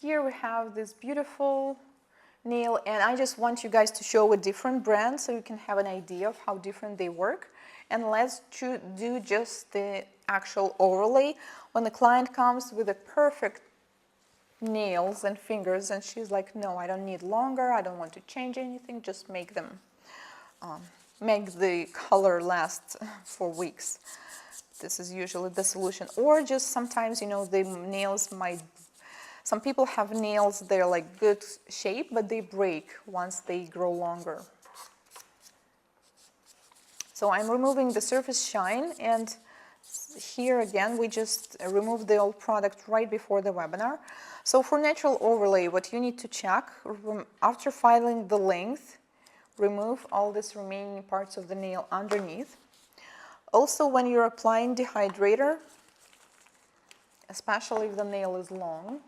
Here we have this beautiful nail, and I just want you guys to show a different brand so you can have an idea of how different they work. And let's do just the actual overlay. When the client comes with a perfect nails and fingers and she's like, no, I don't need longer, I don't want to change anything, just make them, make the color last for weeks. This is usually the solution. Or just sometimes, you know, the nails might, some people have nails, they're like good shape, but they break once they grow longer. So I'm removing the surface shine, and here again we just removed the old product right before the webinar. So for natural overlay, what you need to check, after filing the length, remove all these remaining parts of the nail underneath. Also, when you're applying dehydrator, especially if the nail is long,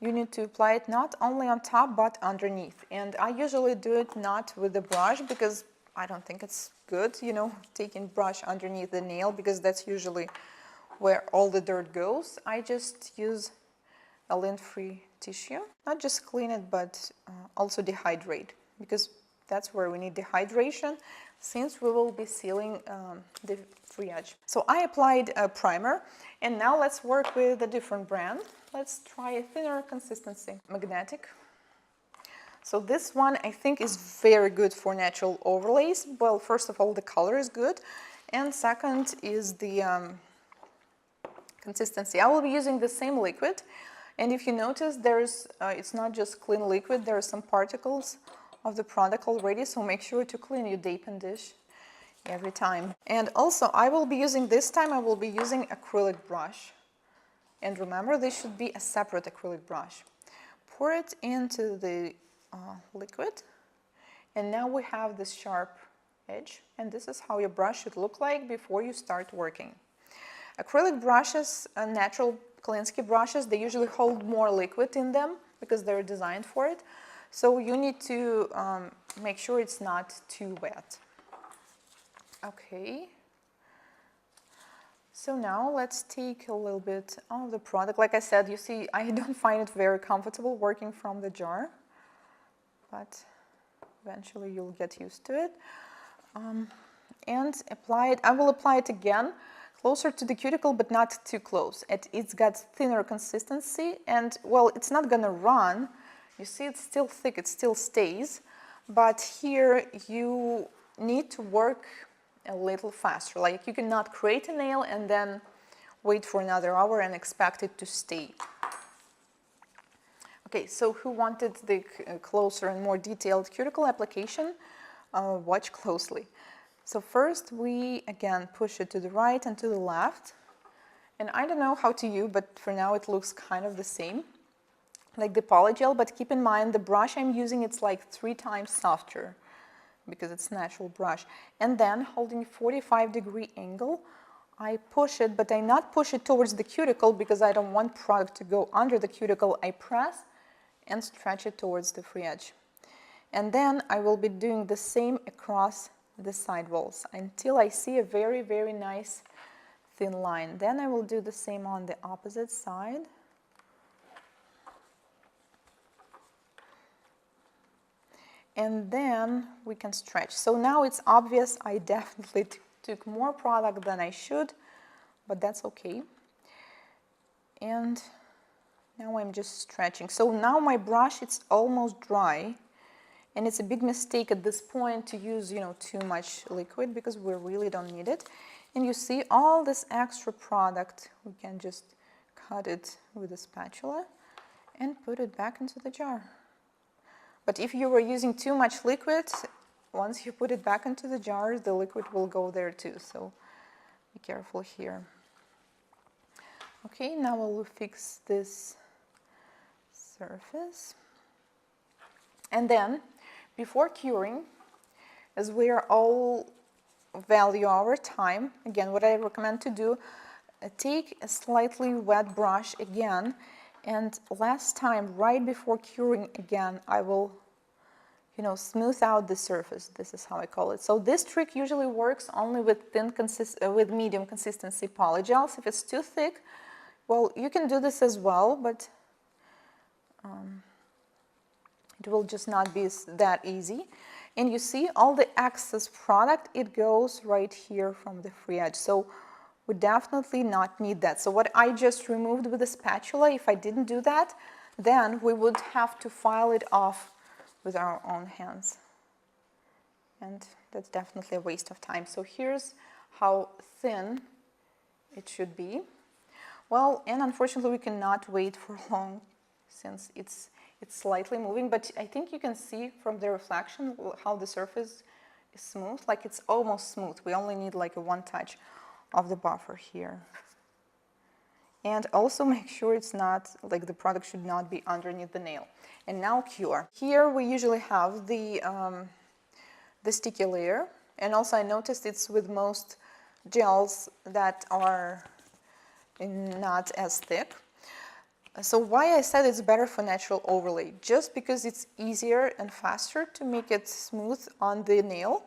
you need to apply it not only on top but underneath. And I usually do it not with the brush because I don't think it's good, you know, taking brush underneath the nail, because that's usually where all the dirt goes. I just use a lint-free tissue, not just clean it, but also dehydrate, because that's where we need dehydration, since we will be sealing the free edge. So I applied a primer, and now let's work with a different brand. Let's try a thinner consistency, magnetic. So this one I think is very good for natural overlays. Well, first of all, the color is good, and second is the consistency. I will be using the same liquid, and if you notice, there's it's not just clean liquid, there are some particles of the product already, so make sure to clean your Dapin dish every time. And also, I will be using, this time I will be using acrylic brush. And remember, this should be a separate acrylic brush. Pour it into the liquid, and now we have this sharp edge, and this is how your brush should look like before you start working. Acrylic brushes, natural Klinsky brushes, they usually hold more liquid in them because they're designed for it. So you need to make sure it's not too wet. Okay. So now let's take a little bit of the product. Like I said, you see, I don't find it very comfortable working from the jar, but eventually you'll get used to it. And apply it. I will apply it again closer to the cuticle, but not too close. It's got thinner consistency, and well, it's not gonna run. You see, it's still thick, it still stays, but here you need to work a little faster. Like, you cannot create a nail and then wait for another hour and expect it to stay. Okay, so who wanted the closer and more detailed cuticle application? Watch closely. So first we again push it to the right and to the left, and I don't know how to you, but for now it looks kind of the same, like the Polygel, but keep in mind the brush I'm using, it's like 3 times softer because it's natural brush. And then holding 45-degree angle, I push it, but I not push it towards the cuticle because I don't want product to go under the cuticle. I press and stretch it towards the free edge. And then I will be doing the same across the side walls until I see a very, very nice thin line. Then I will do the same on the opposite side. And then we can stretch. So now it's obvious I definitely took more product than I should, but that's okay. And now I'm just stretching. So now my brush, it's almost dry, and it's a big mistake at this point to use, you know, too much liquid because we really don't need it. And you see all this extra product, we can just cut it with a spatula and put it back into the jar. But if you were using too much liquid, once you put it back into the jar, the liquid will go there too, so be careful here. Okay, now we'll fix this surface. And then, before curing, as we are all value our time, again, what I recommend to do, take a slightly wet brush again, and last time, right before curing again, I will, you know, smooth out the surface. This is how I call it. So this trick usually works only with with medium consistency polygels. If it's too thick, well, you can do this as well, but it will just not be that easy. And you see all the excess product, it goes right here from the free edge. So we definitely not need that. So what I just removed with the spatula, if I didn't do that, then we would have to file it off with our own hands. And that's definitely a waste of time. So here's how thin it should be. Well, and unfortunately we cannot wait for long since it's slightly moving, but I think you can see from the reflection how the surface is smooth, like it's almost smooth. We only need like a one touch of the buffer here. And also make sure it's not, like the product should not be underneath the nail. And now cure. Here we usually have the sticky layer, and also I noticed it's with most gels that are not as thick. So why I said it's better for natural overlay, just because it's easier and faster to make it smooth on the nail.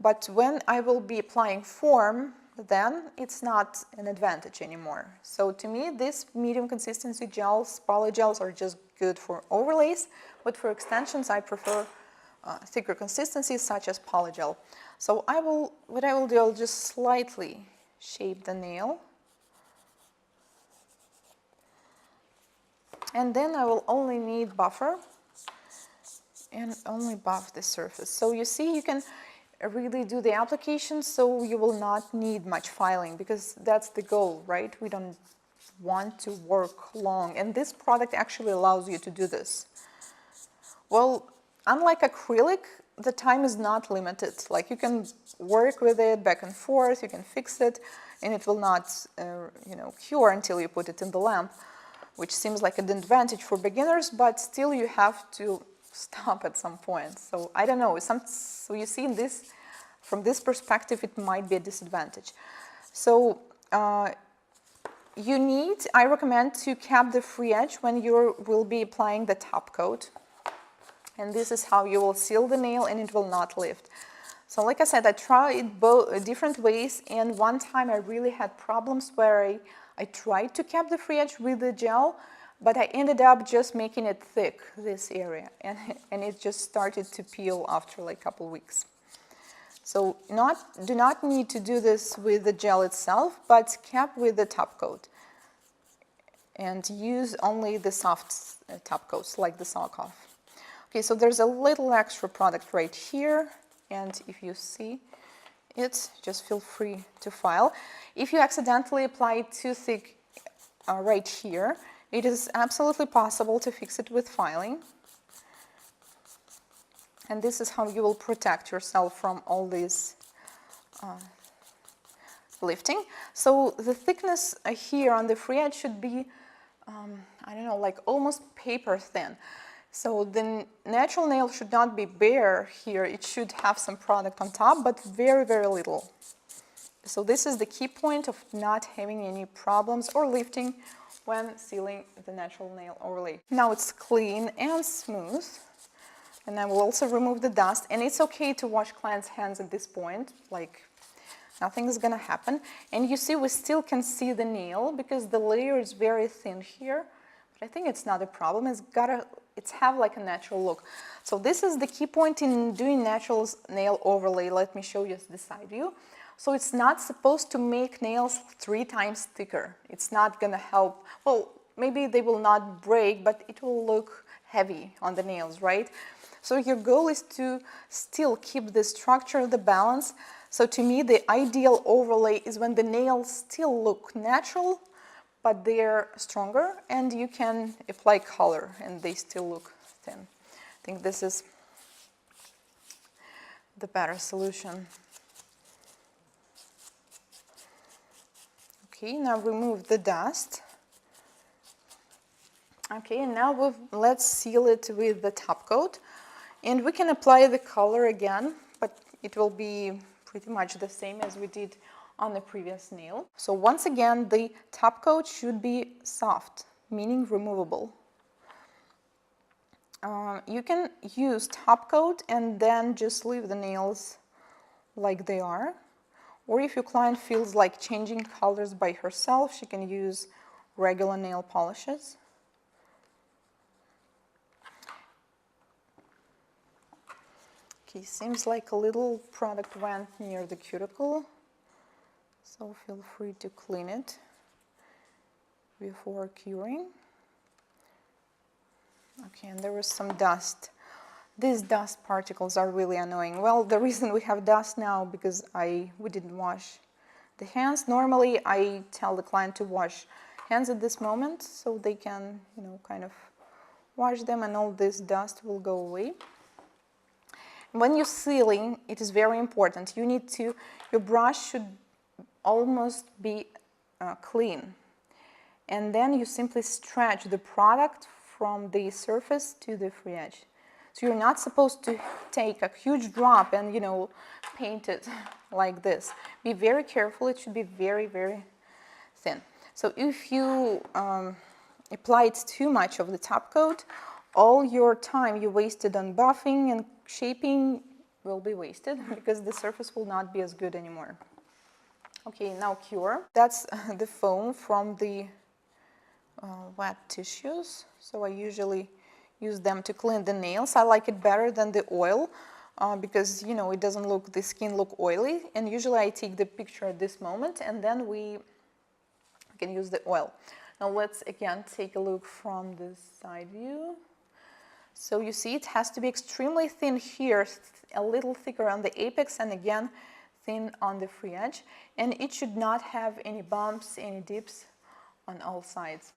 But when I will be applying form, then it's not an advantage anymore. So to me, these medium consistency gels, polygels, are just good for overlays, but for extensions I prefer thicker consistencies such as polygel. So what I will do, I'll just slightly shape the nail. And then I will only need buffer and only buff the surface. So you see, you can really do the application so you will not need much filing, because that's the goal, right? We don't want to work long, and this product actually allows you to do this. Well, unlike acrylic, the time is not limited. Like you can work with it back and forth, you can fix it, and it will not cure until you put it in the lamp, which seems like an advantage for beginners, but still you have to stop at some point. So I don't know, so you see from this perspective, it might be a disadvantage. So I recommend to cap the free edge when you will be applying the top coat. And this is how you will seal the nail and it will not lift. So like I said, I tried both different ways, and one time I really had problems where I tried to cap the free edge with the gel, but I ended up just making it thick, this area, and it just started to peel after like a couple weeks. So do not need to do this with the gel itself, but cap with the top coat. And use only the soft top coats, like the sock off. Okay, so there's a little extra product right here, and if you see it, just feel free to file. If you accidentally apply too thick right here, it is absolutely possible to fix it with filing. And this is how you will protect yourself from all this lifting. So the thickness here on the free edge should be, I don't know, like almost paper thin. So the natural nail should not be bare here. It should have some product on top, but very, very little. So this is the key point of not having any problems or lifting when sealing the natural nail overlay. Now it's clean and smooth. And I will also remove the dust. And it's okay to wash clients' hands at this point, like nothing is gonna happen. And you see, we still can see the nail because the layer is very thin here. But I think it's not a problem. It's have like a natural look. So this is the key point in doing natural nail overlay. Let me show you the side view. So it's not supposed to make nails 3 times thicker. It's not gonna help. Well, maybe they will not break, but it will look heavy on the nails, right? So your goal is to still keep the structure, the balance. So to me, the ideal overlay is when the nails still look natural, but they're stronger, and you can apply color and they still look thin. I think this is the better solution. Okay, now remove the dust. Okay, and now let's seal it with the top coat. And we can apply the color again, but it will be pretty much the same as we did on the previous nail. So once again, the top coat should be soft, meaning removable. You can use top coat and then just leave the nails like they are. Or if your client feels like changing colors by herself, she can use regular nail polishes. Okay, seems like a little product went near the cuticle, so feel free to clean it before curing. Okay, and there was some dust. These dust particles are really annoying. Well, the reason we have dust now because we didn't wash the hands. Normally, I tell the client to wash hands at this moment so they can, kind of wash them and all this dust will go away. When you're sealing, it is very important. Your brush should almost be clean. And then you simply stretch the product from the surface to the free edge. So you're not supposed to take a huge drop and, paint it like this. Be very careful. It should be very, very thin. So if you apply it too much of the top coat, all your time you wasted on buffing and shaping will be wasted because the surface will not be as good anymore. Okay, now cure. That's the foam from the wet tissues. So I usually use them to clean the nails. I like it better than the oil because, it doesn't the skin look oily. And usually I take the picture at this moment and then we can use the oil. Now let's again take a look from the side view. So you see it has to be extremely thin here, a little thicker on the apex and again thin on the free edge. And it should not have any bumps, any dips on all sides.